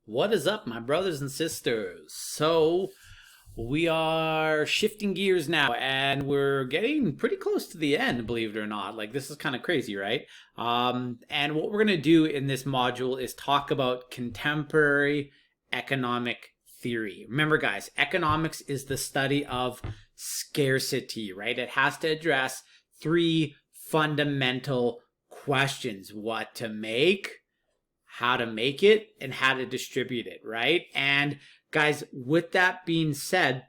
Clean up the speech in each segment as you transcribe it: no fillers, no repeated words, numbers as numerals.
What is up, my brothers and sisters? So we are shifting gears now, and we're getting pretty close to the end, believe it or not. Like, this is kind of crazy, right? And what we're going to do in this module is talk about contemporary economic theory. Remember, guys, economics is the study of scarcity, right? It has to address three fundamental questions: what to make, how to make it, and how to distribute it, right? And guys, with that being said,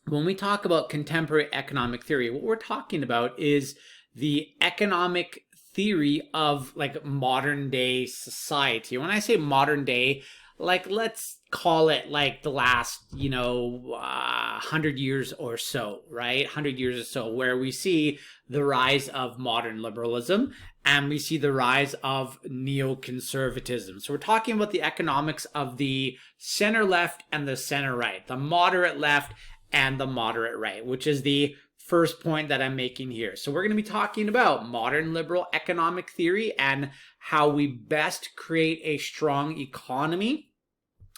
when we talk about contemporary economic theory, what we're talking about is the economic theory of like modern day society. When I say modern day, like, let's call it like the last 100 years or so, right? 100 years or so, where we see the rise of modern liberalism and we see the rise of neoconservatism. So we're talking about the economics of the center left and the center right, the moderate left and the moderate right, which is the first point that I'm making here. So we're going to be talking about modern liberal economic theory and how we best create a strong economy,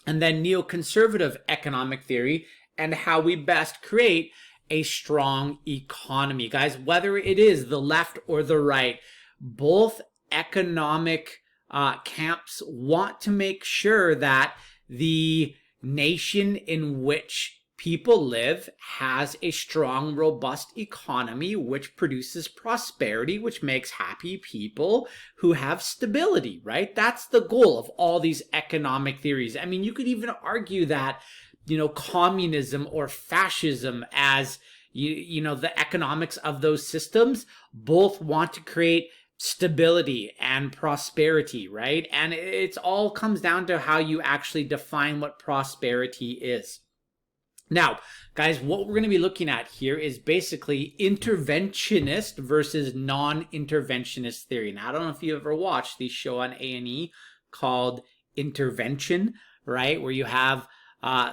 and then neoconservative economic theory and how we best create a strong economy. Guys, whether it is the left or the right, both economic camps want to make sure that the nation in which people live has a strong, robust economy, which produces prosperity, which makes happy people who have stability, right? That's the goal of all these economic theories. I mean, you could even argue that, communism or fascism, as the economics of those systems, both want to create stability and prosperity, right? And it's all comes down to how you actually define what prosperity is. Now, guys, what we're going to be looking at here is basically interventionist versus non-interventionist theory. Now, I don't know if you ever watched the show on A&E called Intervention, right? Where you have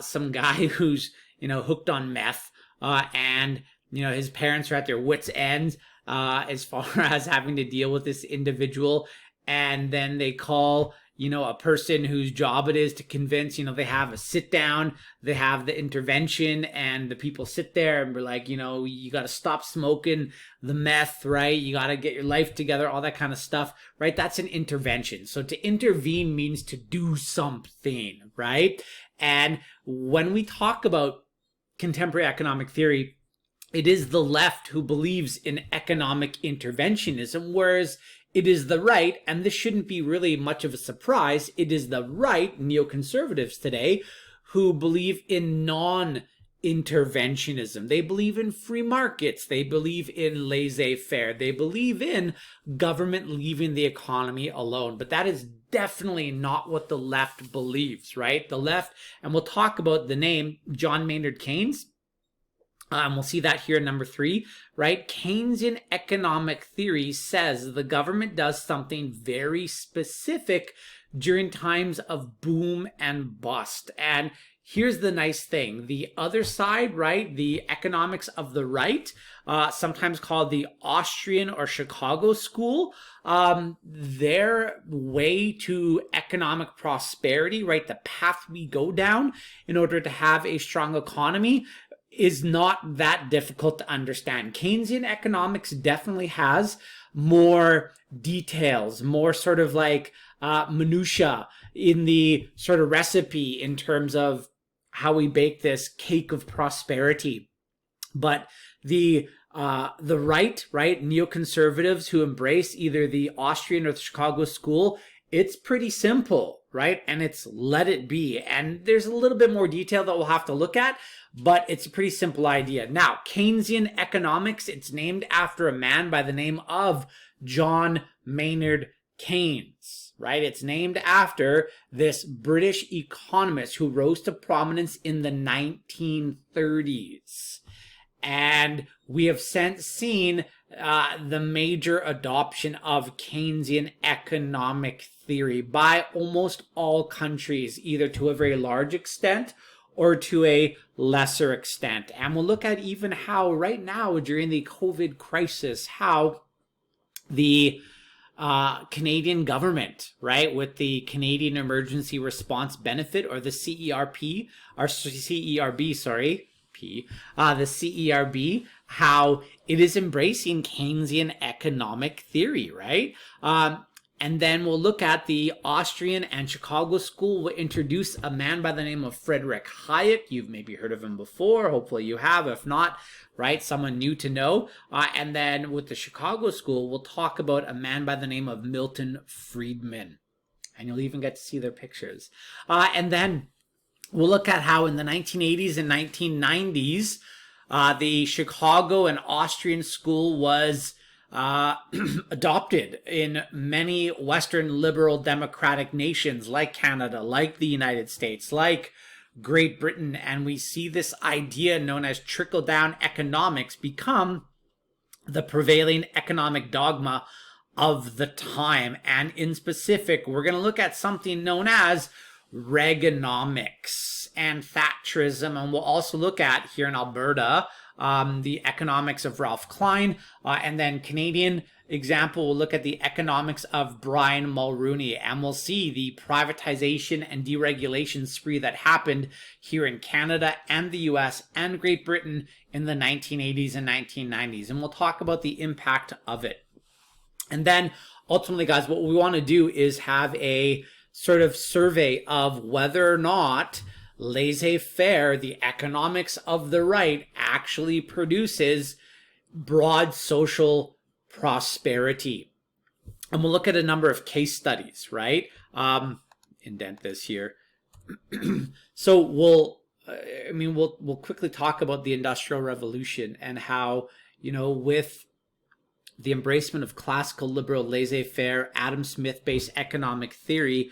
some guy who's, hooked on meth, and, his parents are at their wits' end as far as having to deal with this individual. And then they call a person whose job it is to convince, they have a sit down, they have the intervention, and the people sit there and we're like, you got to stop smoking the meth, right? You got to get your life together, all that kind of stuff, right? That's an intervention. So to intervene means to do something, right? And when we talk about contemporary economic theory, it is the left who believes in economic interventionism, whereas it is the right, and this shouldn't be really much of a surprise, it is the right, neoconservatives today, who believe in non-interventionism. They believe in free markets. They believe in laissez-faire. They believe in government leaving the economy alone. But that is definitely not what the left believes, right? The left, and we'll talk about the name John Maynard Keynes. We'll see that here in number 3, right? Keynesian economic theory says the government does something very specific during times of boom and bust. And here's the nice thing. The other side, right, the economics of the right, sometimes called the Austrian or Chicago school, their way to economic prosperity, right, the path we go down in order to have a strong economy, is not that difficult to understand. Keynesian economics definitely has more details, more sort of like minutia in the sort of recipe in terms of how we bake this cake of prosperity. But the right, neoconservatives who embrace either the Austrian or the Chicago school, it's pretty simple, right? And it's let it be. And there's a little bit more detail that we'll have to look at, but it's a pretty simple idea. Now, Keynesian economics, it's named after a man by the name of John Maynard Keynes, right? It's named after this British economist who rose to prominence in the 1930s. And we have since seen the major adoption of Keynesian economic theory by almost all countries, either to a very large extent or to a lesser extent. And we'll look at even how right now during the COVID crisis, how the Canadian government, right, with the Canadian Emergency Response Benefit, or the CERP, or CERB, sorry, the CERB, how it is embracing Keynesian economic theory, right? And then we'll look at the Austrian and Chicago School will introduce a man by the name of Friedrich Hayek. You've maybe heard of him before. Hopefully you have. If not, right, someone new to know. And then with the Chicago School, we'll talk about a man by the name of Milton Friedman. And you'll even get to see their pictures. And then we'll look at how in the 1980s and 1990s, the Chicago and Austrian School was adopted in many Western liberal democratic nations like Canada, like the United States, like Great Britain. And we see this idea known as trickle-down economics become the prevailing economic dogma of the time. And in specific, we're going to look at something known as Reaganomics and Facturism. And we'll also look at, here in Alberta, the economics of Ralph Klein, and then Canadian example, we'll look at the economics of Brian Mulroney, and we'll see the privatization and deregulation spree that happened here in Canada and the US and Great Britain in the 1980s and 1990s, and we'll talk about the impact of it. And then ultimately, guys, what we want to do is have a sort of survey of whether or not laissez-faire, the economics of the right, actually produces broad social prosperity. And we'll look at a number of case studies, right? Indent this here. So we'll quickly talk about the Industrial Revolution and how, with the embracement of classical liberal laissez-faire, Adam Smith-based economic theory,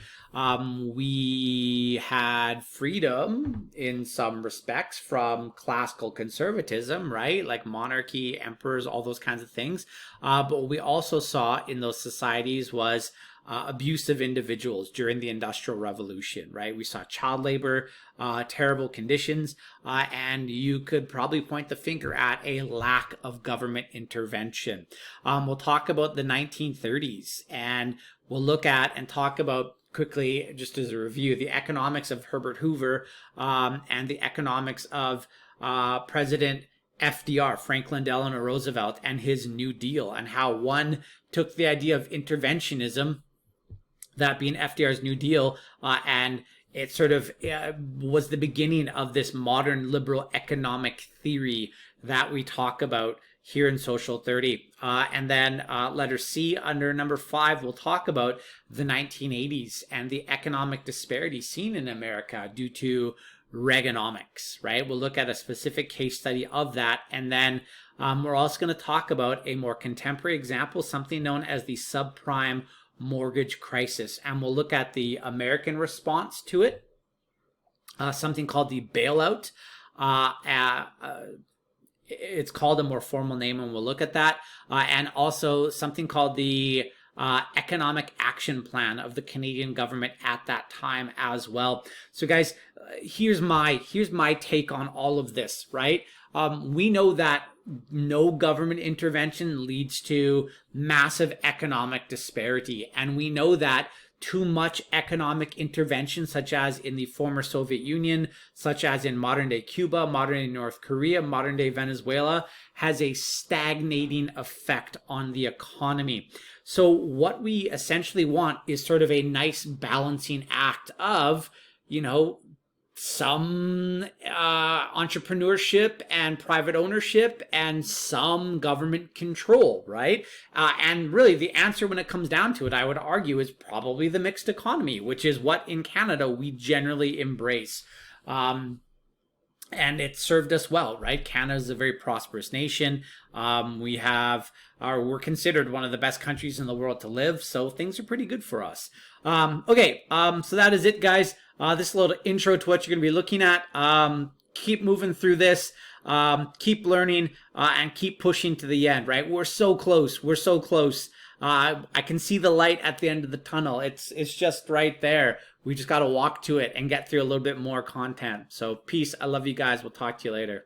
we had freedom in some respects from classical conservatism, right? Like monarchy, emperors, all those kinds of things. But what we also saw in those societies was abuse of individuals during the Industrial Revolution, right? We saw child labor, terrible conditions, and you could probably point the finger at a lack of government intervention. We'll talk about the 1930s, and we'll look at and talk about quickly, just as a review, the economics of Herbert Hoover and the economics of President FDR, Franklin Delano Roosevelt, and his New Deal, and how one took the idea of interventionism, that being FDR's New Deal, and it sort of was the beginning of this modern liberal economic theory that we talk about here in Social 30. And then letter C, under number 5, we'll talk about the 1980s and the economic disparity seen in America due to Reaganomics, right? We'll look at a specific case study of that. And then we're also going to talk about a more contemporary example, something known as the subprime mortgage crisis. And we'll look at the American response to it, something called the bailout. It's called a more formal name, and we'll look at that. And also something called the Economic Action Plan of the Canadian government at that time as well. So guys, here's my take on all of this, right? We know that no government intervention leads to massive economic disparity. And we know that too much economic intervention, such as in the former Soviet Union, such as in modern-day Cuba, modern-day North Korea, modern-day Venezuela, has a stagnating effect on the economy. So what we essentially want is sort of a nice balancing act of, some entrepreneurship and private ownership and some government control, right? And really the answer when it comes down to it, I would argue, is probably the mixed economy, which is what in Canada we generally embrace. And it served us well, right? Canada is a very prosperous nation. We're considered one of the best countries in the world to live, so things are pretty good for us. So that is it, guys. This little intro to what you're going to be looking at. Keep moving through this. Keep learning and keep pushing to the end, right? We're so close. We're so close. I can see the light at the end of the tunnel. It's just right there. We just got to walk to it and get through a little bit more content. So peace. I love you guys. We'll talk to you later.